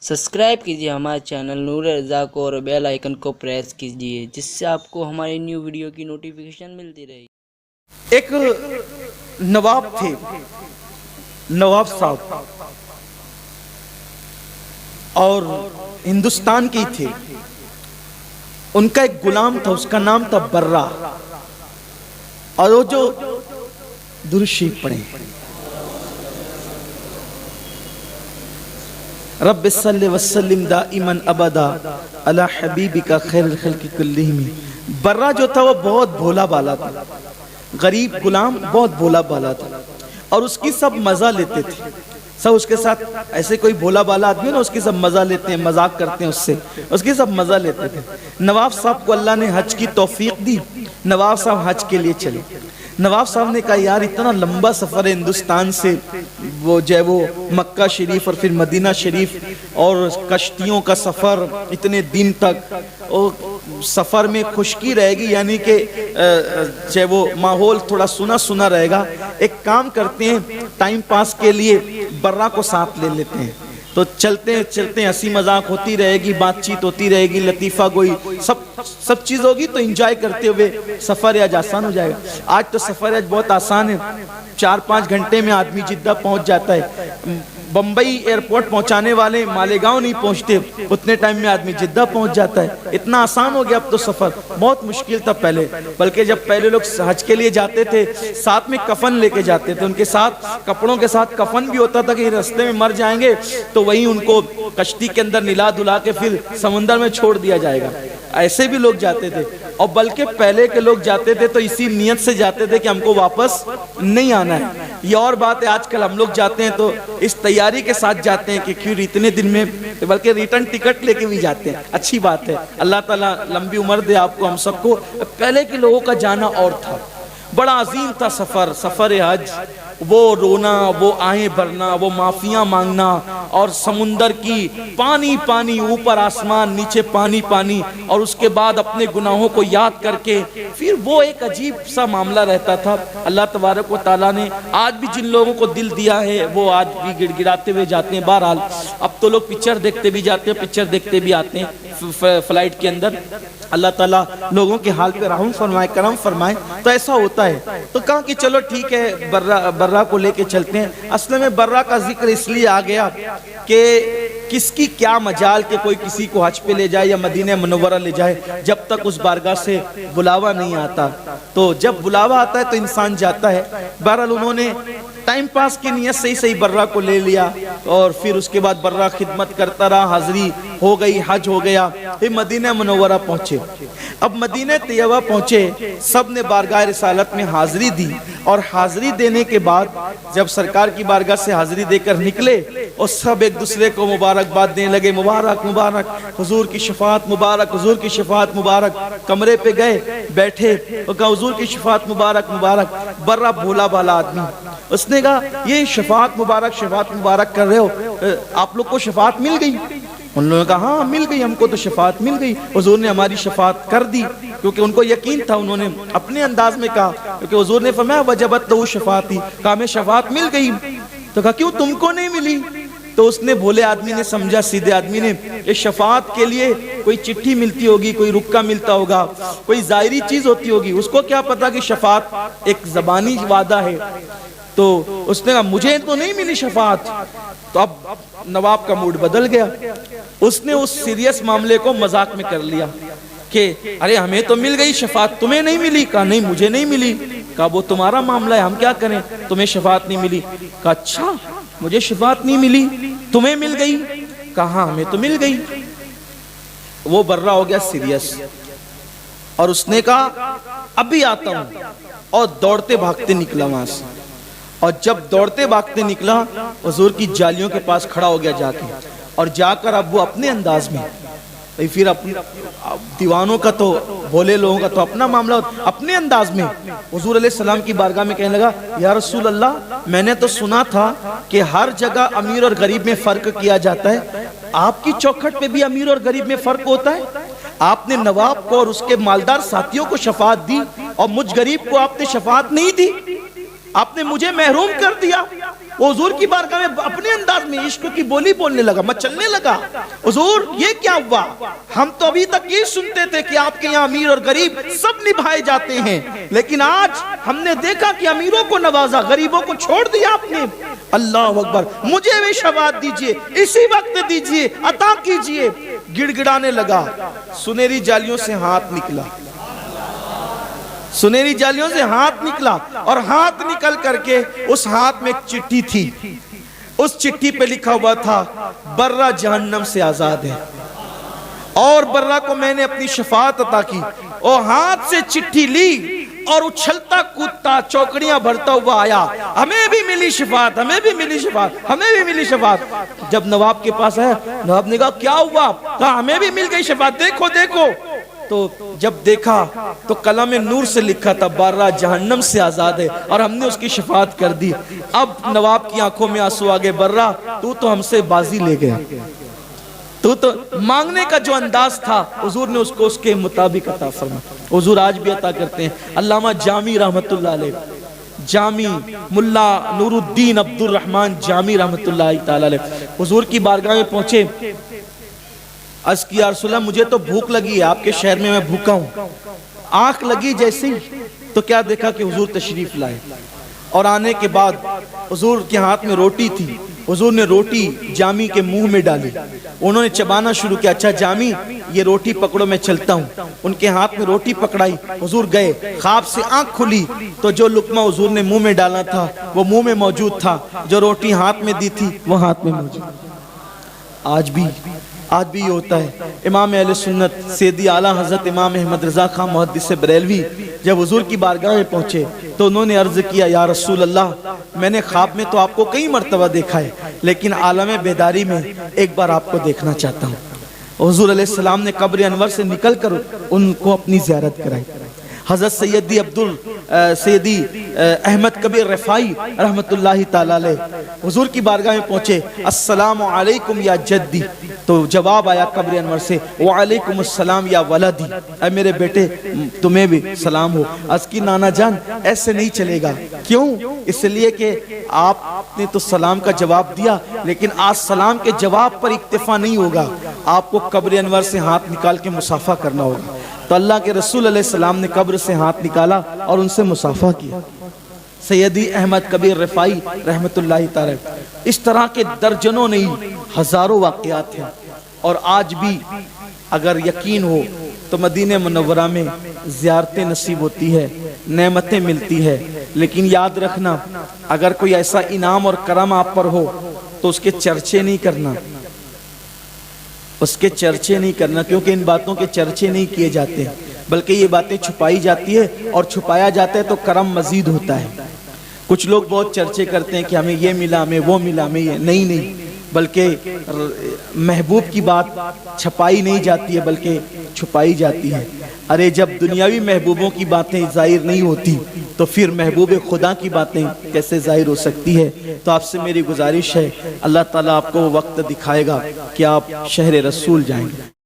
Subscribe कीजिए हमारे channel नूर रज़ा को और बेल आइकन को प्रेस कीजिए जिससे आपको हमारी न्यू वीडियो की नोटिफिकेशन मिलती रहेगी। एक नवाब थे, नवाब साहब, और हिंदुस्तान के थे। उनका एक गुलाम था, उसका नाम था बर्रा। और वो जो दुरूद पढ़े, रब्बि सल्लि वसल्लिम दाइमन अबदा अला हबीबिका खैरुल खल्क़ि कुल्लिहिम। बर्रा जो था वो बहुत भोला भाला था, गरीब गुलाम, बहुत भोला भाला था। और उसकी सब मजा लेते थे, सब उसके साथ ऐसे कोई भोला भाला आदमी ना, उसकी सब मजा लेते हैं, मजाक करते हैं उससे, उसकी सब मजा लेते थे। नवाब साहब को अल्लाह ने हज की तौफीक दी। नवाब साहब हज के लिए चले। नवाब साहब ने कहा यार इतना लंबा सफ़र है हिंदुस्तान से, वो जो है वो मक्का शरीफ और फिर मदीना शरीफ, और कश्तियों का सफ़र इतने दिन तक, और सफ़र में खुशकी रहेगी, यानी कि जो वो माहौल थोड़ा सुना सुना रहेगा। एक काम करते हैं, टाइम पास के लिए बर्रा को साथ ले लेते हैं। तो चलते चलते हंसी मजाक होती रहेगी, बातचीत होती रहेगी, लतीफ़ा गोई सब चीज़ होगी, तो एंजॉय करते हुए सफ़र आज आसान हो जाएगा। आज तो सफ़र आज बहुत आसान है, 4-5 घंटे में आदमी जिद्दा पहुंच जाता है। बम्बई एयरपोर्ट पहुंचाने वाले मालेगांव नहीं पहुंचते, उतने टाइम में आदमी जिद्दा पहुंच जाता है। इतना आसान हो गया अब तो सफ़र, बहुत मुश्किल था पहले। बल्कि जब पहले लोग हज के लिए जाते थे, साथ में कफन लेके जाते थे, उनके साथ कपड़ों के साथ कफन भी होता था कि रास्ते में मर जाएंगे तो वहीं उनको कश्ती के अंदर निला धुला के फिर समुंदर में छोड़ दिया जाएगा। ऐसे भी लोग जाते थे। और बल्कि पहले के लोग जाते थे तो इसी नियत से जाते थे कि हमको वापस नहीं आना है। ये और बात है, आजकल हम लोग जाते हैं तो इस तैयारी के साथ जाते हैं कि क्यों इतने दिन में, बल्कि रिटर्न टिकट लेके भी जाते हैं। अच्छी बात है, अल्लाह ताला लंबी उम्र दे आपको, हम सबको। पहले के लोगों का जाना और था, बड़ा अजीम था सफ़र, सफ़र हज। वो रोना, वो आहें भरना, वो माफिया मांगना, और समुंदर की पानी पानी, ऊपर आसमान, नीचे पानी पानी, और उसके बाद अपने गुनाहों को याद करके फिर वो एक अजीब सा मामला रहता था। अल्लाह तबारक व तआला ने आज भी जिन लोगों को दिल दिया है वो आज भी गिड़गिड़ाते हुए जाते हैं। बहरहाल अब तो लोग पिक्चर देखते भी जाते हैं, पिक्चर देखते भी आते हैं फ्लाइट के अंदर। अल्लाह ताला लोगों के हाल पे रहम फरमाए, करम फरमाए। तो ऐसा होता है, तो कहा कि चलो ठीक है, बर्रा को लेके चलते हैं। असल में बर्रा का जिक्र इसलिए आ गया कि किसकी क्या मजाल के कोई किसी को हज पे ले जाए या मदीने मुनव्वरा ले जाए, जब तक उस बारगाह से बुलावा नहीं आता। तो जब बुलावा आता है तो इंसान जाता है। बहरहाल उन्होंने टाइम पास की नियत से ही सही बर्रा को ले लिया, और फिर उसके बाद बर्रा खिदमत करता रहा, हाजिरी हो गई, हज हो गया। फिर मदीना मुनव्वरा पहुंचे। अब मदीना तैयबा पहुंचे, सब ने बारगाह रिसालत में हाजिरी दी, और हाजिरी देने के बाद जब सरकार की बारगाह से हाजिरी देकर निकले और सब एक दूसरे को मुबारकबाद देने लगे, मुबारक मुबारक, हुजूर की शफाअत मुबारक, हुजूर की शफाअत मुबारक। कमरे पे गए, बैठे और कहा हुजूर की शफाअत मुबारक मुबारक। बर्रा भोला भाला आदमी, उसने कहा ये शफाअत मुबारक कर रहे हो, आप लोग को शफाअत मिल गई? उन लोगों ने कहा हाँ मिल गई, हमको तो शफाअत मिल गई, हुजूर ने हमारी शफाअत कर दी। क्योंकि उनको यकीन था, उन्होंने अपने अंदाज में कहा, क्योंकि हुजूर ने फरमाया वजबत लहू शफाअती, कहा हमें शफाअत मिल गई। तो कहा क्यों, तुमको नहीं मिली? तो उसने, भोले आदमी ने समझा, सीधे आदमी ने, ये शफाअत के लिए कोई चिट्ठी मिलती होगी, कोई रुक्का मिलता होगा, कोई जाहिरी चीज होती होगी, उसको क्या पता कि शफाअत एक जबानी वादा है। तो उसने कहा मुझे तो नहीं मिली शफाअत। तो अब नवाब का मूड बदल गया, उसने उस सीरियस मामले को मजाक में कर लिया कि अरे हमें तो मिल गई शफाअत, तुम्हें नहीं मिली? कहा नहीं मुझे नहीं मिली। कहा वो तुम्हारा मामला है, हम क्या करें, तुम्हें शफाअत नहीं मिली। कहा अच्छा मुझे शफाअत नहीं मिली, तुम्हें मिल गई? कहा हमें तो मिल गई। वो बर्रा हो गया सीरियस, और उसने कहा अभी आता हूं, और दौड़ते भागते निकला वहां से। और जब दौड़ते भागते निकला, हुजूर की जालियों के पास खड़ा हो गया जाके, और जाकर अब वो अपने अंदाज में, फिर अपने दीवानों का तो, भोले लोगों का तो अपना मामला, अपने अंदाज में हुजूर अलैहि सलाम की बारगाह में कहने लगा या रसूल अल्लाह, मैंने तो सुना था कि हर जगह अमीर और गरीब में फर्क किया जाता है, आपकी चौखट पे भी अमीर और गरीब में फर्क होता है? आपने नवाब को और उसके मालदार साथियों को शफाअत दी, और मुझ गरीब को आपने शफाअत नहीं दी, आपने मुझे महरूम कर दिया। وہ حضور کی بارگاہ میں اپنے انداز میں عشق کی بولی بولنے لگا، مچلنے لگا۔ حضور یہ کیا ہوا؟ ہم تو ابھی تک یہ سنتے تھے کہ آپ کے یہاں امیر اور غریب سب نبھائے جاتے ہیں، لیکن آج ہم نے دیکھا کہ امیروں کو نوازا، غریبوں کو چھوڑ دیا آپ نے۔ اللہ اکبر، مجھے بھی شفاعت دیجئے، اسی وقت دیجئے، عطا کیجئے۔ گڑ گڑانے لگا، سنہری جالیوں سے ہاتھ نکلا، سنہری جالیوں سے ہاتھ نکلا، اور ہاتھ نکل کر کے اس ہاتھ میں ایک چٹھی تھی، اس چٹھی پہ لکھا ہوا تھا برہ جہنم سے آزاد ہے، اور برہ کو میں نے اپنی شفاعت عطا کی۔ اور ہاتھ سے چٹھی لی اور اچھلتا کودتا چوکڑیاں بھرتا ہوا آیا، ہمیں بھی ملی شفاعت، ہمیں بھی ملی شفاعت، ہمیں بھی ملی شفاعت۔ جب نواب کے پاس آیا، نواب نے کہا کیا ہوا؟ کہا ہمیں بھی مل گئی شفاعت، دیکھو دیکھو۔ تو جب دیکھا تو کلام نور سے لکھا تھا برہ جہنم سے آزاد ہے، اور ہم نے اس کی شفاعت کر دی۔ اب نواب کی آنکھوں میں آنسو آگے، برہ تو ہم سے بازی لے گیا، تو مانگنے کا جو انداز تھا حضور نے اس کو اس کے مطابق عطا فرما۔ حضور آج بھی عطا کرتے ہیں۔ علامہ جامی رحمت اللہ علیہ، جامی ملا نور الدین عبد الرحمن جامی رحمت اللہ تعالی علیہ حضور کی بارگاہ میں پہنچے، عرض کیا یا رسول اللہ مجھے تو بھوک لگی ہے، آپ کے شہر میں بھوکا ہوں۔ آنکھ لگی جیسے ہی تو کیا دیکھا کہ حضور تشریف لائے، اور آنے کے بعد حضور کے ہاتھ میں روٹی تھی، حضور نے روٹی جامی کے منہ میں ڈالی، انہوں نے چبانا شروع کیا، اچھا جامی یہ روٹی پکڑو میں چلتا ہوں۔ ان کے ہاتھ میں روٹی پکڑائی، حضور گئے، خواب سے آنکھ کھلی تو جو لقمہ حضور نے منہ میں ڈالا تھا وہ منہ میں موجود تھا، جو روٹی ہاتھ میں دی تھی وہ ہاتھ میں موجود۔ آج بھی یہ ہوتا ہے۔ امام اہل سنت سیدی اعلیٰ حضرت امام احمد رضا خان محدث بریلوی جب حضور کی بارگاہ میں پہنچے تو انہوں نے عرض کیا یا رسول اللہ میں نے خواب میں تو آپ کو کئی مرتبہ دیکھا ہے، لیکن عالم بیداری میں ایک بار آپ کو دیکھنا چاہتا ہوں۔ حضور علیہ السلام نے قبر انور سے نکل کر ان کو اپنی زیارت کرائی۔ حضرت سیدی احمد کبیر رفائی رحمت اللہ تعالی علیہ حضور کی بارگاہ میں پہنچے، السلام علیکم یا جدی، تو جواب آیا قبر انور سے وعلیکم السلام یا ولدی، اے میرے بیٹے تمہیں بھی سلام ہو۔ عرض کی نانا جان ایسے نہیں چلے گا، کیوں؟ اس لیے کہ آپ نے تو سلام کا جواب دیا، لیکن آج سلام کے جواب پر اکتفا نہیں ہوگا، آپ کو قبر انور سے ہاتھ نکال کے مصافحہ کرنا ہوگا۔ تو اللہ کے رسول علیہ السلام نے قبر سے ہاتھ نکالا اور ان سے مصافحہ کیا۔ سیدی احمد کبیر رفائی رحمت اللہ تعالی، اس طرح کے درجنوں نہیں ہزاروں واقعات ہیں، اور آج بھی اگر یقین ہو تو مدینہ منورہ میں زیارتیں نصیب ہوتی ہے، نعمتیں ملتی ہے، لیکن یاد رکھنا اگر کوئی ایسا انعام اور کرم آپ پر ہو تو اس کے چرچے نہیں کرنا، اس کے چرچے نہیں کرنا، کیونکہ ان باتوں کے چرچے نہیں کیے جاتے بلکہ یہ باتیں چھپائی جاتی ہے، اور چھپایا جاتا ہے تو کرم مزید ہوتا ہے۔ کچھ لوگ بہت چرچے کرتے ہیں کہ ہمیں یہ ملا، ہمیں وہ ملا، ہمیں یہ نہیں، بلکہ محبوب کی بات چھپائی نہیں جاتی ہے بلکہ چھپائی جاتی ہے۔ ارے جب دنیاوی محبوبوں کی باتیں ظاہر نہیں ہوتی تو پھر محبوب خدا کی باتیں کیسے ظاہر ہو سکتی ہے؟ تو آپ سے میری گزارش ہے، اللہ تعالیٰ آپ کو وقت دکھائے گا کہ آپ شہر رسول جائیں گے۔